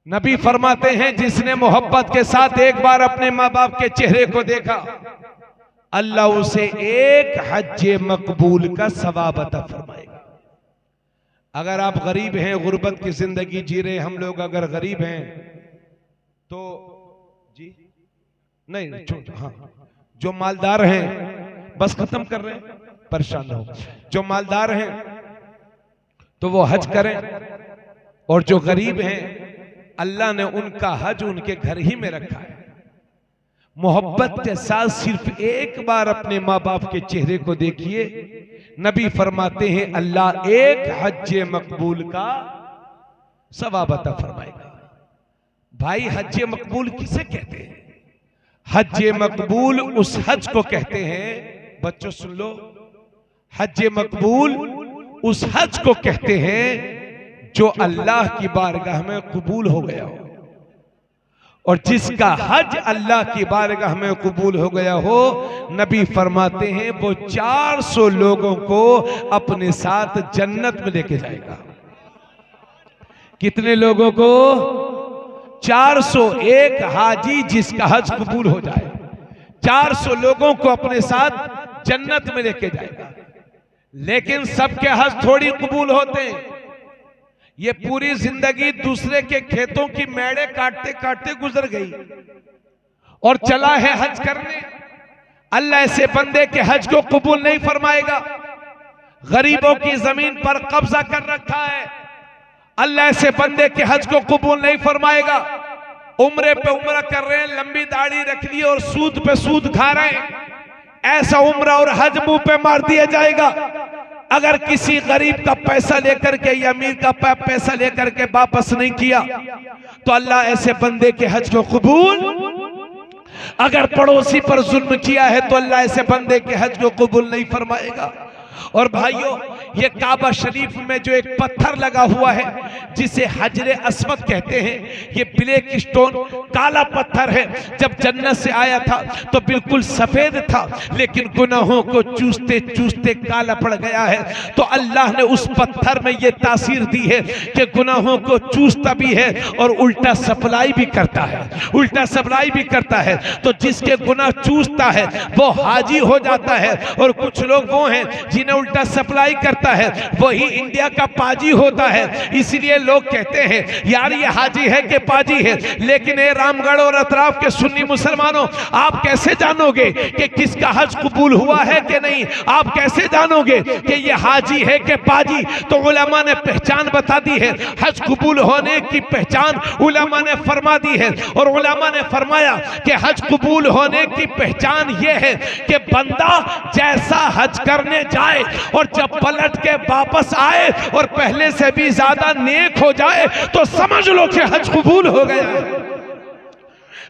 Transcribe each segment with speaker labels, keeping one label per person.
Speaker 1: नबी फरमाते हैं जिसने मोहब्बत के साथ एक बार अपने माँ बाप के चेहरे को देखा, अल्लाह उसे एक हज मकबूल का सवाब अता फरमाएगा। अगर आप गरीब हैं, गुर्बत की जिंदगी जी रहे, हम लोग अगर गरीब हैं तो जी नहीं छोड़, हाँ जो मालदार हैं, बस खत्म कर रहे हैं, परेशान हो, जो मालदार हैं तो वो हज करें, और जो गरीब हैं अल्लाह ने उनका हज उनके घर ही में रखा है। मोहब्बत के साथ सिर्फ एक बार अपने माँ बाप के चेहरे को देखिए, नबी फरमाते हैं अल्लाह एक हज मकबूल का सवाब अता फरमाएगा। भाई हज मकबूल किसे कहते हैं? हज मकबूल उस हज को कहते हैं, बच्चों सुन लो, हज मकबूल उस हज को कहते हैं जो अल्लाह की बारगाह में कबूल हो गया हो। और जिसका हज अल्लाह की बारगाह में कबूल हो गया हो, नबी फरमाते हैं वो 400 लोगों को अपने साथ जन्नत में लेके जाएगा। कितने लोगों को? 400। एक हाजी जिसका हज कबूल हो जाए 400 लोगों को अपने साथ जन्नत में लेके जाएगा। लेकिन सबके हज थोड़ी कबूल होते हैं। ये पूरी जिंदगी दूसरे के खेतों की मेड़े काटते काटते गुजर गई और चला है हज करने। अल्लाह ऐसे बंदे के हज को कबूल नहीं फरमाएगा। गरीबों की जमीन पर कब्जा कर रखा है, अल्लाह ऐसे बंदे के हज को कबूल नहीं फरमाएगा। उम्रे पे उम्रा कर रहे हैं, लंबी दाढ़ी रख ली और सूद पे सूद खा रहे हैं, ऐसा उम्रा और हज मुंह पे मार दिया जाएगा। अगर किसी गरीब का पैसा लेकर के या अमीर का पैसा लेकर के वापस नहीं किया तो अल्लाह ऐसे बंदे के हज को कबूल, अगर पड़ोसी पर जुल्म किया है तो अल्लाह ऐसे बंदे के हज को कबूल नहीं फरमाएगा। और भाइयों, ये काबा शरीफ में जो एक पत्थर लगा हुआ है जिसे हजरे अस्वद कहते हैं, ये ब्लैक स्टोन काला पत्थर है। जब जन्नत से आया था तो बिल्कुल सफेद था, लेकिन गुनाहों को चूसते चूसते काला पड़ गया है। तो अल्लाह ने उस पत्थर में ये तासीर दी है कि गुनाहों को चूसता भी है और उल्टा सप्लाई भी करता है, उल्टा सप्लाई भी करता है। तो जिसके गुनाह चूसता है वो हाजी हो जाता है, और कुछ लोग वो हैं जिन्हें उल्टा सप्लाई करता है वही इंडिया का पाजी होता है। इसलिए लोग कहते हैं यार ये हाजी है कि पाजी है। लेकिन ये रामगढ़ और अतराफ के सुन्नी मुसलमानों, आप कैसे जानोगे कि किसका हज कबूल हुआ है कि नहीं? आप कैसे जानोगे कि ये हाजी है कि पाजी? तो उलमा ने पहचान बता दी है, हज कबूल होने की पहचान उलमा ने फरमा दी है। और उलमा ने फरमाया कि हज कबूल होने की पहचान ये है कि बंदा जैसा हज करने जाए और जब पलट के वापस आए और पहले से भी ज्यादा नेक हो जाए तो समझ लो कि हज कबूल हो गया है।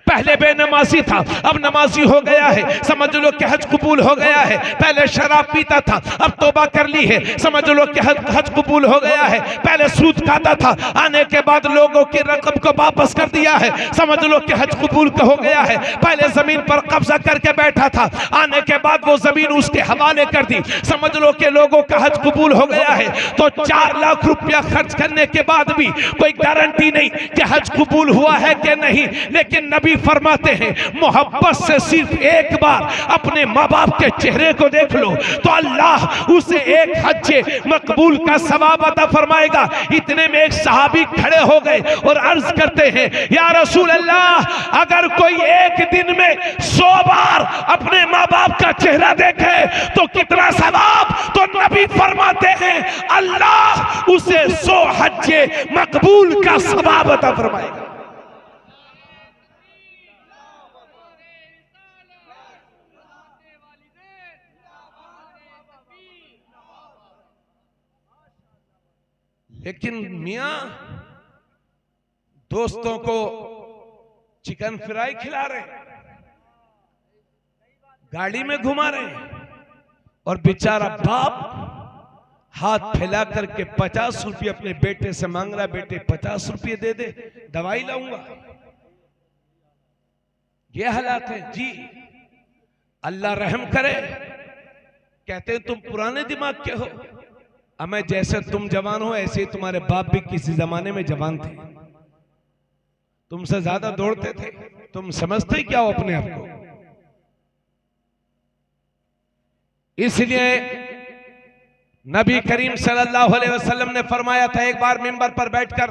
Speaker 1: पहले बेनमाजी था, अब नमाजी हो गया है, समझ लो कि हज कबूल हो गया है। पहले शराब पीता था, अब तौबा कर ली है, समझ लो कि हज कबूल हो गया है। पहले सूद खाता था, आने के बाद लोगों की रकम को वापस कर दिया है, समझ लो कि हज कबूल हो गया है। पहले जमीन पर कब्जा करके बैठा था, आने के बाद वो जमीन उसके हवाले कर दी, समझ लो कि लोगों का हज कबूल हो गया है। तो 4 लाख रुपया खर्च करने के बाद भी कोई गारंटी नहीं कि हज कबूल हुआ है कि नहीं। लेकिन नबी फरमाते हैं मोहब्बत से सिर्फ एक बार अपने माँ बाप के चेहरे को देख लो तो अल्लाह उसे एक हज मकबूल का सवाब अता फरमाएगा। इतने में एक सहाबी खड़े हो गए और अर्ज करते हैं या रसूल अल्लाह, अगर कोई एक दिन में 100 बार अपने माँ बाप का चेहरा देखे तो कितना सवाब? तो नबी फरमाते हैं अल्लाह उसे 100 हज मकबूल का सवाब अता फरमाएगा। लेकिन मियां दोस्तों को चिकन फ्राई खिला रहे, गाड़ी में घुमा रहे, और बेचारा बाप हाथ फैला करके 50 रुपये अपने बेटे से मांग रहा, बेटे 50 रुपये दे दे, दवाई लाऊंगा। ये हालात है जी। अल्लाह रहम करे। कहते हैं तुम पुराने दिमाग के हो, मैं जैसे तुम जवान हो ऐसे तुम्हारे बाप भी किसी जमाने में जवान थे। तुमसे ज्यादा दौड़ते थे। तुम समझते क्या हो अपने आप को? इसलिए नबी करीम सल्लल्लाहु अलैहि वसल्लम ने फरमाया था, एक बार मिंबर पर बैठकर,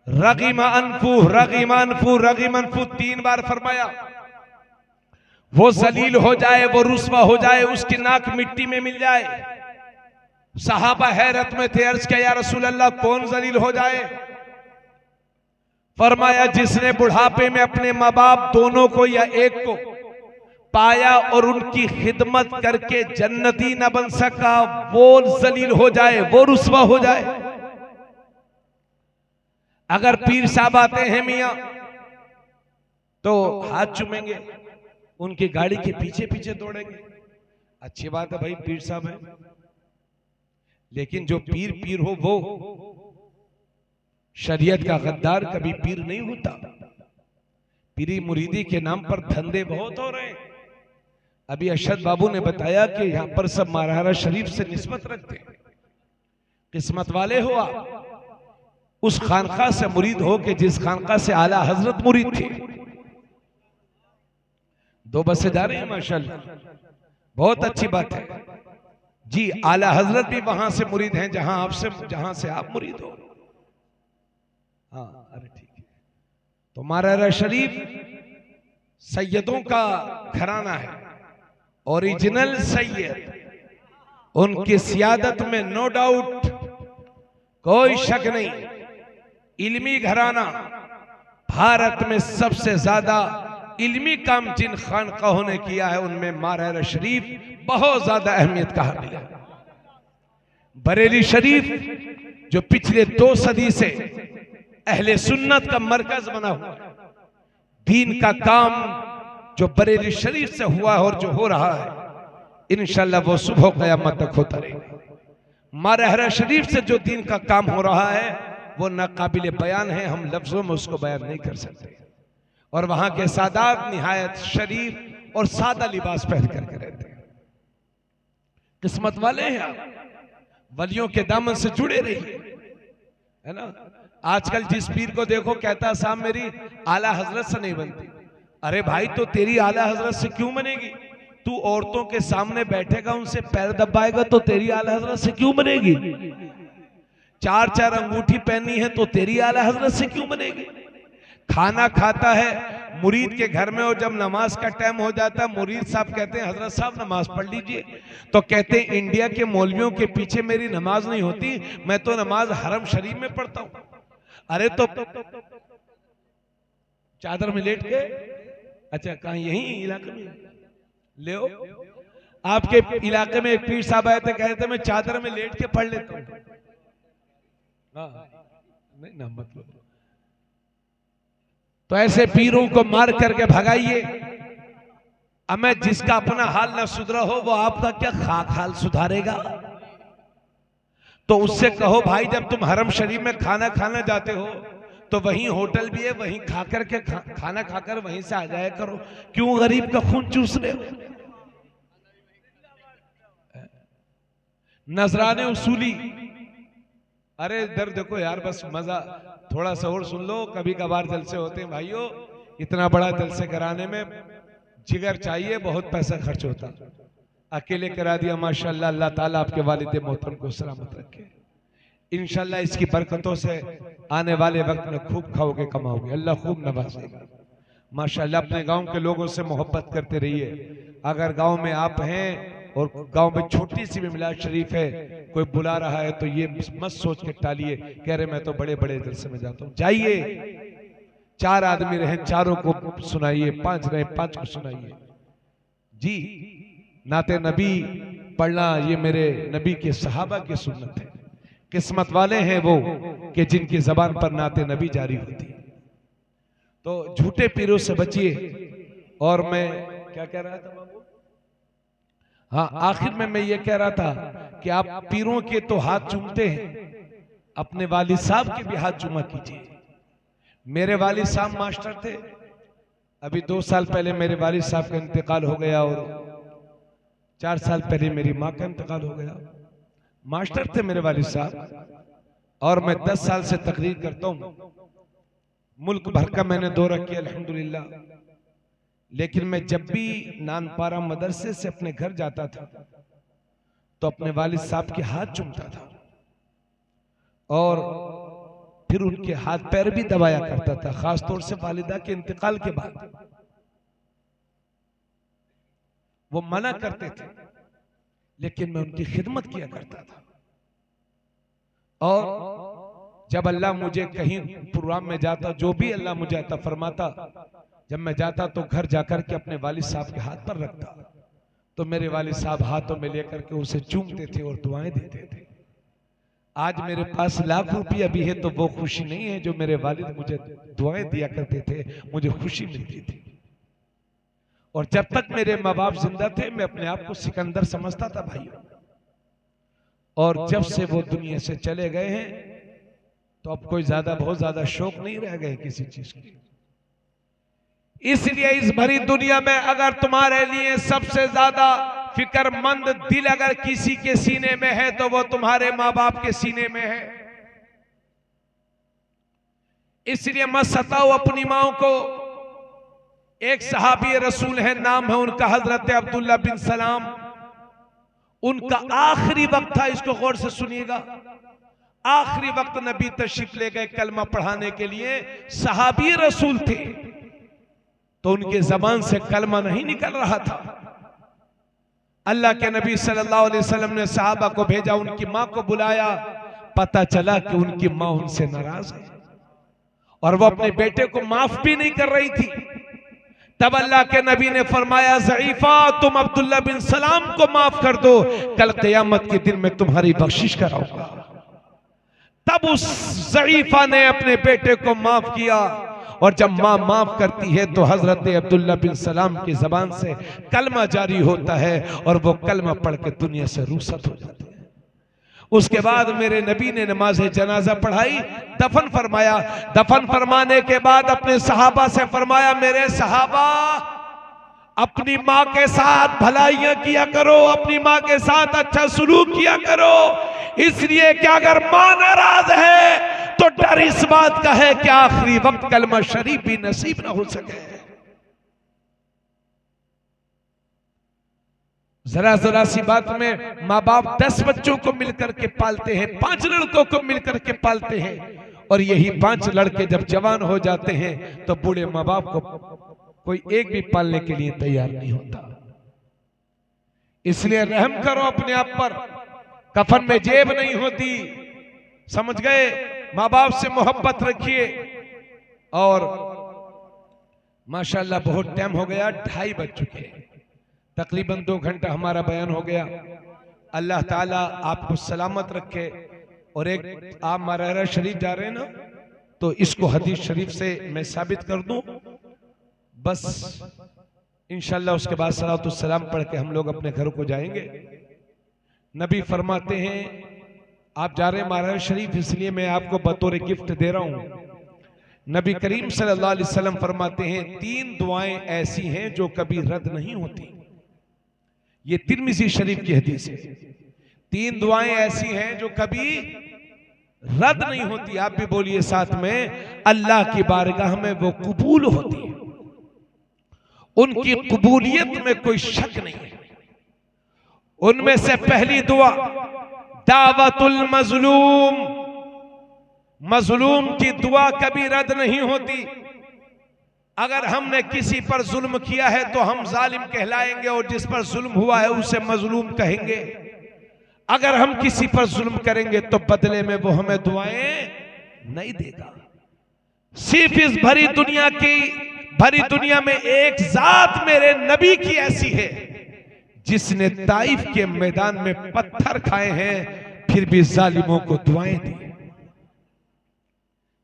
Speaker 1: रगीमा अनफू रगीमा अनफू रगीमा अनफू 3 बार फरमाया। वो जलील हो जाए, वो रुस्वा हो जाए, उसकी नाक मिट्टी में मिल जाए। सहाबा हैरत में थे, अर्ज किया या रसूल अल्लाह कौन जलील हो जाए? फरमाया जिसने बुढ़ापे में अपने माँ बाप दोनों को या एक को पाया और उनकी खिदमत करके जन्नती न बन सका, वो जलील हो जाए, वो रुस्वा हो जाए। अगर पीर साहब आते हैं मियां तो हाथ चूमेंगे, उनकी गाड़ी के पीछे पीछे दौड़ेंगे। अच्छी बात है भाई, पीर साहब है, लेकिन जो पीर पीर हो वो शरीयत का गद्दार कभी पीर नहीं होता। पीरी मुरीदी के नाम पर धंधे बहुत हो रहे हैं। अभी अरशद बाबू ने बताया कि यहां पर सब महाराणा शरीफ से निस्बत रखते हैं। किस्मत वाले हो आप, उस खानका से मुरीद हो कि जिस खानका से आला हजरत मुरीद थे। 2 बसें जा रही हैं माशाल्लाह, बहुत अच्छी बात है जी। आला हजरत भी वहां से मुरीद हैं जहां से आप मुरीद हो। हाँ, अरे ठीक है। तो महाराणा शरीफ सैयदों का घराना है, ओरिजिनल सैयद। उनकी सियादत में नो डाउट, कोई शक नहीं। इल्मी घराना, भारत में सबसे ज्यादा इल्मी काम जिन खानकाहों ने किया है उनमें महाराणा शरीफ बहुत ज्यादा अहमियत का हामिल है। बरेली शरीफ जो पिछले 2 सदी से अहले सुन्नत का मरकज बना हुआ है, दीन का काम जो बरेली शरीफ से हुआ है और जो हो रहा है, इंशाल्लाह वो सुबह क़यामत तक होता रहेगा। महाराणा शरीफ से जो दीन का काम हो रहा है वो नाकाबिले बयान है, हम लफ्जों में उसको बयान नहीं कर सकते। और वहां के सादात निहायत शरीफ और सादा लिबास पहन करके रहते हैं। किस्मत वाले हैं आप, वलियों के दामन से जुड़े रहिए, है ना। आजकल जिस पीर को देखो कहता साहब मेरी आला हजरत से नहीं बनती। अरे भाई, तो तेरी आला हजरत से क्यों बनेगी? तू औरतों के सामने बैठेगा, उनसे पैर दबाएगा, तो तेरी आला हजरत से क्यों बनेगी? 4 अंगूठी पहनी है तो तेरी आला हजरत से क्यों बनेगी? खाना खाता है मुरीद के घर में, और जब नमाज का टाइम हो जाता है मुरीद साहब कहते हैं हजरत साहब नमाज पढ़ लीजिए, तो कहते हैं इंडिया के मौलवियों के पीछे मेरी नमाज नहीं होती, मैं तो नमाज हरम शरीफ में पढ़ता हूं। अरे तो चादर में लेट के, अच्छा कहां यही इलाके में ले हो? आपके इलाके में एक पीर साहब आए थे, कहते मैं चादर में लेट के पढ़ लेता हूं। नहीं ना, मतलब तो ऐसे पीरों को मार करके भगाइए। हमें जिसका अपना हाल ना सुधरा हो वो आपका क्या खाक हाल सुधारेगा? तो उससे कहो भाई जब तुम हरम शरीफ में खाना खाना जाते हो तो वहीं होटल भी है, वहीं खा करके खाना खाकर वहीं से आ जाया करो, क्यों गरीब का खून चूस रहे हो? नजराने उसूली, अरे इधर देखो यार, बस मजा थोड़ा सा और सुन लो। कभी कभार जलसे होते हैं भाइयों, इतना बड़ा जलसे कराने में जिगर चाहिए, बहुत पैसा खर्च होता। अकेले करा दिया माशाल्लाह। अल्लाह ताला आपके वालिद मोहतरम को सलामत रखे। इंशाल्लाह इसकी बरकतों से आने वाले वक्त में खूब खाओगे कमाओगे, अल्लाह खूब नवाजेगा माशाल्लाह। अपने गांव के लोगों से मोहब्बत करते रहिए। अगर गांव में आप हैं और गांव में छोटी सी भी मिलाद शरीफ है, कोई बुला रहा है, तो ये मत सोच के टालिए, कह रहे मैं तो बड़े बड़े जलसे में जाता हूं। जाइए, 4 आदमी रहे 4 को सुनाइए, 5 रहे 5 को सुनाइए जी। नाते नबी पढ़ना ये मेरे नबी के सहाबा की सुन्नत है। किस्मत वाले हैं वो कि जिनकी जबान पर नाते नबी जारी होती है। तो झूठे पीरों से बचिए। और मैं क्या कह रहा था बाबू? हाँ, आखिर में मैं ये कह रहा था कि आप पीरों के तो हाथ चूमते हैं, अपने वालिद साहब के भी हाथ चूमा कीजिए। मेरे वालिद साहब मास्टर थे, अभी 2 साल पहले मेरे वालिद साहब का इंतकाल हो गया, और 4 साल पहले मेरी माँ का इंतकाल हो गया। मास्टर थे मेरे वालिद साहब, और मैं 10 साल से तकरीर करता हूँ। मुल्क भर का मैंने दौरा किया अल्हम्दुलिल्लाह, लेकिन मैं जब भी नानपारा मदरसे से अपने घर जाता था तो अपने वालिद साहब के हाथ चूमता था और फिर उनके हाथ पैर भी दबाया करता था, खासतौर से वालिदा के इंतकाल के बाद। वो मना करते थे लेकिन मैं उनकी खिदमत किया करता था। और जब अल्लाह मुझे कहीं प्रोग्राम में जाता, जो भी अल्लाह मुझे अता फरमाता, जब मैं जाता तो घर जाकर के अपने वालिद साहब के हाथ पर रखता, तो मेरे वालिद साहब हाथों में लेकर के उसे चूमते थे और दुआएं देते थे। आज मेरे पास लाख रुपया भी है तो वो खुशी नहीं है जो मेरे वालिद मुझे दुआएं दिया करते थे, मुझे खुशी मिलती थी। और जब तक मेरे माँ बाप जिंदा थे मैं अपने आप को सिकंदर समझता था भाइयों, और जब से वो दुनिया से चले गए हैं तो अब कोई बहुत ज्यादा शौक नहीं रह गए किसी चीज की। इसलिए इस भरी दुनिया में अगर तुम्हारे लिए सबसे ज्यादा फिक्रमंद दिल अगर किसी के सीने में है तो वो तुम्हारे माँ बाप के सीने में है। इसलिए मत सताओ अपनी माओ को। एक सहाबी रसूल है, नाम है उनका हजरत अब्दुल्ला बिन सलाम। उनका आखिरी वक्त था, इसको गौर से सुनिएगा, आखिरी वक्त नबी तशरीफ ले गए कलमा पढ़ाने के लिए। सहाबी रसूल थे तो उनके जबान से कलमा नहीं निकल रहा था। अल्लाह के नबी सल्लल्लाहु अलैहि वसल्लम ने सहाबा को भेजा, उनकी मां को बुलाया। पता चला कि उनकी मां उनसे नाराज है और वो अपने बेटे को माफ भी नहीं कर रही थी। तब अल्लाह के नबी ने फरमाया, ज़ईफा तुम अब्दुल्ला बिन सलाम को माफ कर दो, कल क़यामत के दिन में तुम्हारी बख्शिश कराऊंगा। तब उस ज़ईफा ने अपने बेटे को माफ किया, और जब माँ माफ करती है तो हजरत अब्दुल्ला बिन सलाम की जबान से कलमा जारी होता है और वो कलमा पढ़ के दुनिया से रुखसत हो जाते हैं। उसके बाद मेरे नबी ने नमाज जनाजा पढ़ाई, दफन फरमाया। दफन फरमाने के बाद अपने सहाबा से फरमाया, मेरे सहाबा अपनी माँ के साथ भलाइयां किया करो, अपनी माँ के साथ अच्छा सुलूक किया करो, इसलिए कि अगर माँ नाराज है तो डर इस बात का है कि आखिरी वक्त कलमा शरीफ भी नसीब ना हो सके। जरा सी बात में माँ बाप 10 बच्चों को मिलकर के पालते हैं, 5 लड़कों को मिलकर के पालते हैं, और यही 5 लड़के जब जवान हो जाते हैं तो बूढ़े माँ बाप को कोई एक भी पालने के लिए तैयार नहीं होता। इसलिए रहम करो अपने आप पर। कफन में जेब नहीं होती, समझ गए? माँ बाप से मोहब्बत रखिए। और माशाल्लाह बहुत टाइम हो गया, 2:30 बज चुके हैं, तकरीबन 2 घंटा हमारा बयान हो गया। अल्लाह ताला आपको सलामत रखे। और एक आप मरहरा शरीफ जा रहे हैं ना, तो इसको हदीस शरीफ से मैं साबित कर दूं, बस इंशाल्लाह उसके बाद सलातो सलाम पढ़ के हम लोग अपने घर को जाएंगे। नबी फरमाते हैं, आप जा रहे हैं मरहरा शरीफ, इसलिए मैं आपको बतौर गिफ्ट दे रहा हूं। नबी करीम सल्लल्लाहु अलैहि वसल्लम फरमाते हैं, 3 दुआएं ऐसी हैं जो कभी रद्द नहीं होती। ये तिर्मिज़ी शरीफ की हदीस है। 3 दुआएं ऐसी हैं जो कभी रद्द नहीं होती। आप भी बोलिए साथ में, अल्लाह की बारगाह में वो कबूल होती है, उनकी कबूलियत में कोई शक नहीं है। उनमें से पहली दुआ दावतुल मजलूम। मजलूम की दुआ कभी रद्द नहीं होती। अगर हमने किसी पर जुल्म किया है तो हम जालिम कहलाएंगे, और जिस पर जुल्म हुआ है उसे मजलूम कहेंगे। अगर हम किसी पर जुल्म करेंगे तो बदले में वो हमें दुआएं नहीं देगा। सिर्फ इस भरी दुनिया में एक जात मेरे नबी की ऐसी है जिसने ताइफ के मैदान में पत्थर खाए हैं फिर भी जालिमों को दुआएं दी।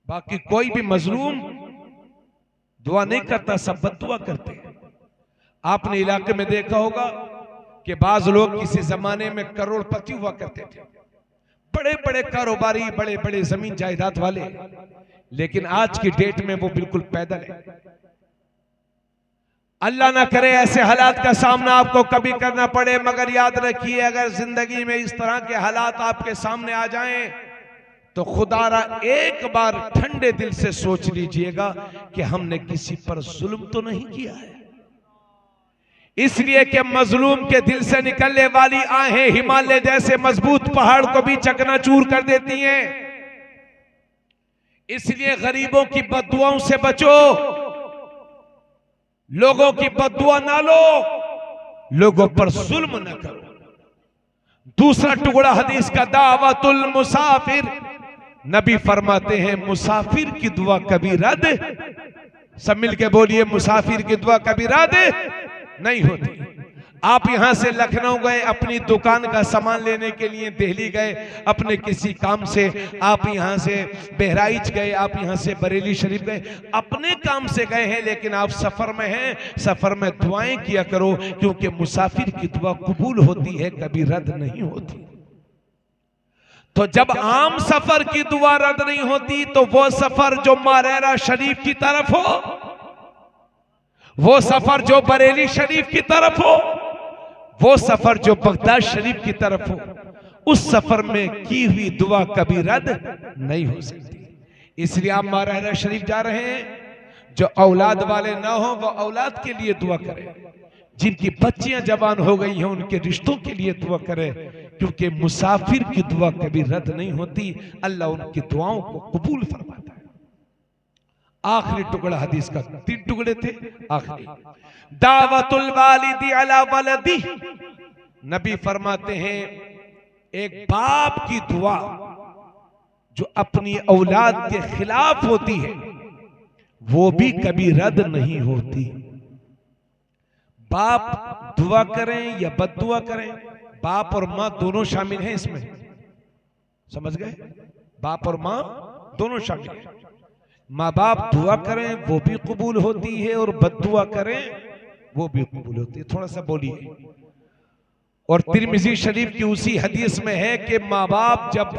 Speaker 1: बाकी कोई भी मजलूम दुआ नहीं करता, सब बद्दुआ करते हैं। आपने इलाके में देखा होगा कि बाज लोग किसी जमाने में करोड़पति हुआ करते थे, बड़े बड़े कारोबारी, बड़े बड़े जमीन जायदाद वाले, लेकिन आज की डेट में वो बिल्कुल पैदल है। अल्लाह ना करे ऐसे हालात का सामना आपको कभी करना पड़े, मगर याद रखिए अगर जिंदगी में इस तरह के हालात आपके सामने आ जाएं तो खुदारा एक बार ठंडे दिल से सोच लीजिएगा कि हमने किसी पर जुल्म तो नहीं किया है। इसलिए कि मजलूम के दिल से निकलने वाली आहें हिमालय जैसे मजबूत पहाड़ को भी चकनाचूर कर देती हैं। इसलिए गरीबों की बद्दुआओं से बचो, लोगों की बद्दुआ ना लो, लोगों पर जुल्म न करो। दूसरा टुकड़ा हदीस का, दावतुल मुसाफिर। नबी फरमाते हैं मुसाफिर की दुआ कभी रद्द, सब मिलके बोलिए, मुसाफिर की दुआ कभी रद्द नहीं होती। आप यहां से लखनऊ गए अपनी दुकान का सामान लेने के लिए, दिल्ली गए अपने किसी काम से, आप यहां से बहराइच गए, आप यहां से बरेली शरीफ गए, अपने काम से गए हैं, लेकिन आप सफर में हैं। सफर में दुआएं किया करो, क्योंकि मुसाफिर की दुआ कबूल होती है, कभी रद्द नहीं होती। तो जब आम सफर की दुआ रद्द नहीं होती, तो वो सफर जो मारेरा शरीफ की तरफ हो, वो सफर जो बरेली शरीफ की तरफ हो, वो सफर जो बगदाद शरीफ की तरफ हो, उस सफर में की हुई दुआ कभी रद्द नहीं हो सकती। इसलिए आप मारेरा शरीफ जा रहे हैं, जो औलाद वाले ना हो वो औलाद के लिए दुआ करें, जिनकी बच्चियां जवान हो गई हैं उनके रिश्तों के लिए दुआ करें, क्योंकि मुसाफिर की दुआ कभी रद्द नहीं होती। अल्लाह उनकी दुआओं को कबूल फरमाता है। आखिरी टुकड़ा हदीस का, 3 टुकड़े थे, आखिरी, दावतुल वालिदी अला वलदी। नबी फरमाते हैं एक बाप की दुआ जो अपनी औलाद के खिलाफ होती है, वो भी कभी रद्द नहीं होती। बाप दुआ करें या बद्दुआ करें, बाप और मां दोनों शामिल हैं इसमें, समझ गए? बाप और मां दोनों शामिल हैं। माँ बाप दुआ करें वो भी कबूल होती है, और बद्दुआ करें वो भी कबूल होती है। थोड़ा सा बोलिए। और तिरमिज़ी शरीफ की उसी हदीस में है कि माँ बाप जब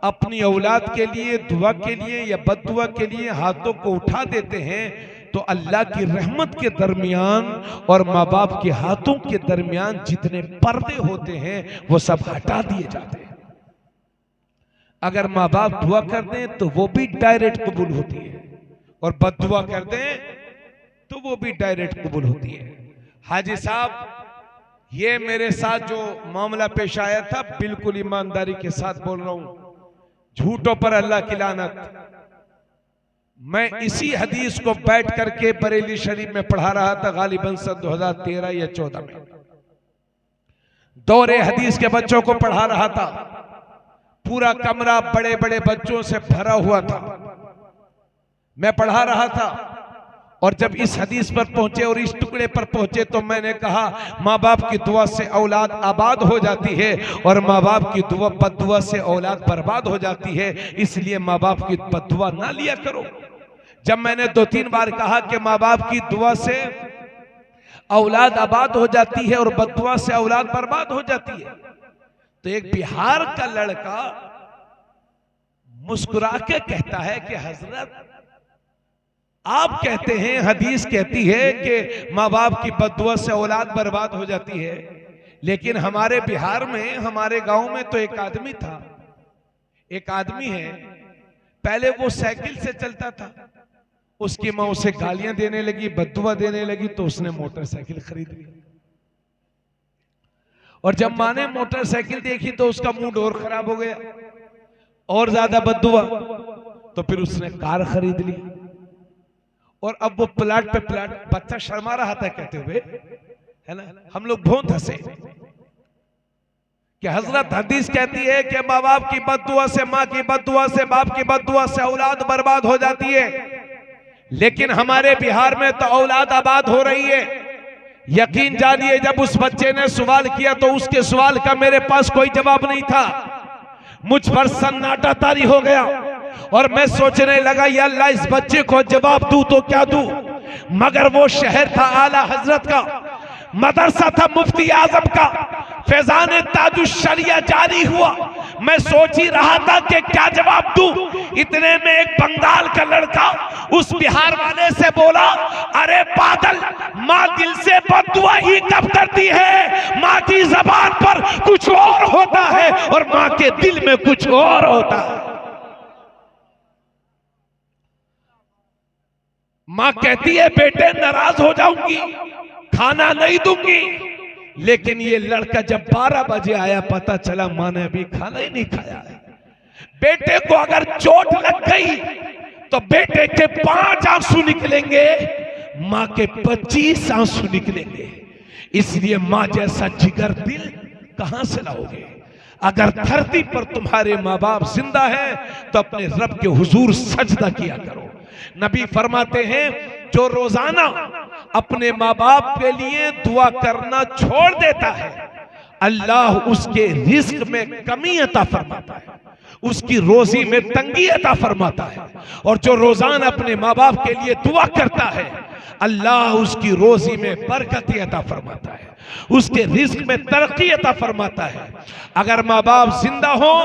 Speaker 1: अपनी औलाद के लिए दुआ के लिए या बद्दुआ के लिए हाथों को उठा देते हैं, तो अल्लाह की रहमत के दरमियान और माँ बाप के हाथों के दरमियान जितने पर्दे होते हैं वो सब हटा दिए जाते हैं। अगर माँ बाप दुआ कर दें तो वो भी डायरेक्ट कबूल होती है, और बद्दुआ कर दें तो वो भी डायरेक्ट कबूल होती है। हाजी साहब, ये मेरे साथ जो मामला पेश आया था, बिल्कुल ईमानदारी के साथ बोल रहा हूं, झूठों पर अल्लाह की लानत। मैं इसी हदीस को बैठ करके बरेली शरीफ में पढ़ा रहा था, गालिबन सन 2013 या 14 में दौरे हदीस के बच्चों को पढ़ा रहा था। पूरा कमरा बड़े बड़े बच्चों से भरा हुआ था, मैं पढ़ा रहा था। और जब इस हदीस पर पहुंचे और इस टुकड़े पर पहुंचे, तो मैंने कहा माँ बाप की दुआ से औलाद आबाद हो जाती है, और माँ बाप की दुआ बद्दुआ से औलाद बर्बाद हो जाती है। इसलिए माँ बाप की बद्दुआ ना लिया करो। जब मैंने 2-3 बार कहा कि माँ बाप की दुआ से औलाद आबाद हो जाती है और बद्दुआ से औलाद बर्बाद हो जाती है, तो एक बिहार का लड़का मुस्कुरा के कहता है कि हजरत आप कहते हैं, हदीस कहती है कि माँ बाप की बद्दुआ से औलाद बर्बाद हो जाती है, लेकिन हमारे बिहार में, हमारे गांव में तो एक आदमी था, एक आदमी है, पहले वो साइकिल से चलता था, उसकी माँ उसे गालियां देने लगी, बद्दुआ देने लगी, तो उसने मोटरसाइकिल खरीद ली। और जब माँ ने मोटरसाइकिल देखी तो उसका मूड और खराब हो गया, और ज्यादा बद्दुआ, तो फिर उसने कार खरीद ली। और अब वो प्लाट पे प्लाट, बच्चा शर्मा रहा था कहते हुए, है ना, हम लोग बहुत हंसे कि हजरत हदीस कहती है कि माँ बाप की बद्दुआ से, माँ की बद्दुआ से, बाप की बद्दुआ से औलाद बर्बाद हो जाती है, लेकिन हमारे बिहार में तो औलाद आबाद हो रही है। यकीन जानिए, जब उस बच्चे ने सवाल किया तो उसके सवाल का मेरे पास कोई जवाब नहीं था, मुझ पर सन्नाटा तारी हो गया, और मैं सोचने लगा या अल्लाह इस बच्चे को जवाब दूं तो क्या दूं। मगर वो शहर था आला हजरत का, मदरसा था मुफ्ती आजम का, फैजान ताजुश शरिया जारी हुआ। मैं सोच ही रहा था कि क्या जवाब दूं। इतने में एक बंगाल का लड़का उस बिहार वाले से बोला, अरे पागल, माँ दिल से बद्दुआ ही कब करती है, माँ की जबान पर कुछ और होता है और माँ के दिल में कुछ और होता है। मां कहती है बेटे नाराज हो जाऊंगी, खाना नहीं दूंगी। लेकिन ये लड़का जब 12 बजे आया, पता चला मां ने अभी खाना ही नहीं खाया है। बेटे को अगर चोट लग गई तो बेटे के 5 आंसू निकलेंगे, मां के 25 आंसू निकलेंगे। इसलिए मां जैसा जिगर दिल कहां से लाओगे? अगर धरती पर तुम्हारे माँ बाप जिंदा है तो अपने रब के हुजूर सजदा किया करो। नबी फरमाते हैं जो रोजाना अपने माँ बाप के लिए दुआ करना छोड़ देता है, अल्लाह उसके रिज्क में कमी अता फरमाता है, उसकी रोजी में तंगी अता फरमाता है। और जो रोजाना अपने माँ बाप के लिए दुआ करता है, अल्लाह उसकी रोजी में बरकत अता फरमाता है, उसके रिज्क में तरक्की अता फरमाता है। अगर माँ बाप जिंदा हो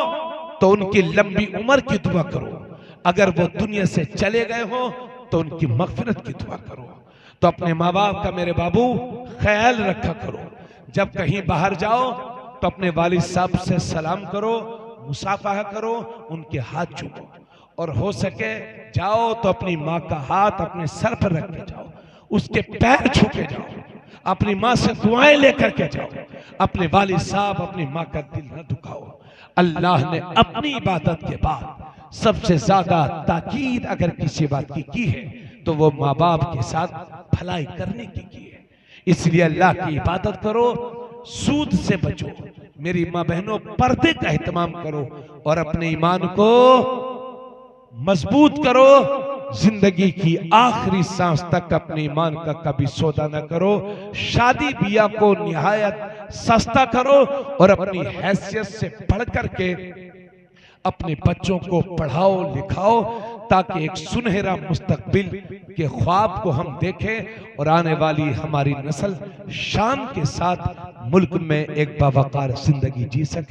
Speaker 1: तो उनकी लंबी उम्र की दुआ करो, अगर वो दुनिया से चले गए हो तो उनकी मगफिरत की दुआ करो। तो अपने माँ बाप का मेरे बाबू ख्याल रखा करो। जब कहीं बाहर जाओ तो अपने वालिद साहब से सलाम करो, मुसाफा करो, उनके हाथ चूमो, और हो सके जाओ तो अपनी माँ का हाथ अपने सर पर रख के जाओ, उसके पैर छू के जाओ, अपनी माँ से दुआएं लेकर के जाओ। अपने वालिद साहब, अपनी माँ का दिल न दुखाओ। अल्लाह ने अपनी इबादत के बाद सबसे ज्यादा ताकीद अगर किसी बात की है तो वो माँ बाप के साथ भलाई करने की है। इसलिए अल्लाह की इबादत करो, सूद से बचो। मेरी माँ बहनों, पर्दे का एहतमाम करो और अपने ईमान को मजबूत करो। जिंदगी की आखिरी सांस तक अपने ईमान का कभी सौदा न करो। शादी बियाह को निहायत सस्ता करो और अपनी हैसियत से पढ़ करके अपने बच्चों को पढ़ाओ लिखाओ, ताकि एक सुनहरा मुस्तकबिल के ख्वाब को हम देखें और आने वाली हमारी नस्ल शान के साथ मुल्क में एक बावकार जिंदगी जी सके।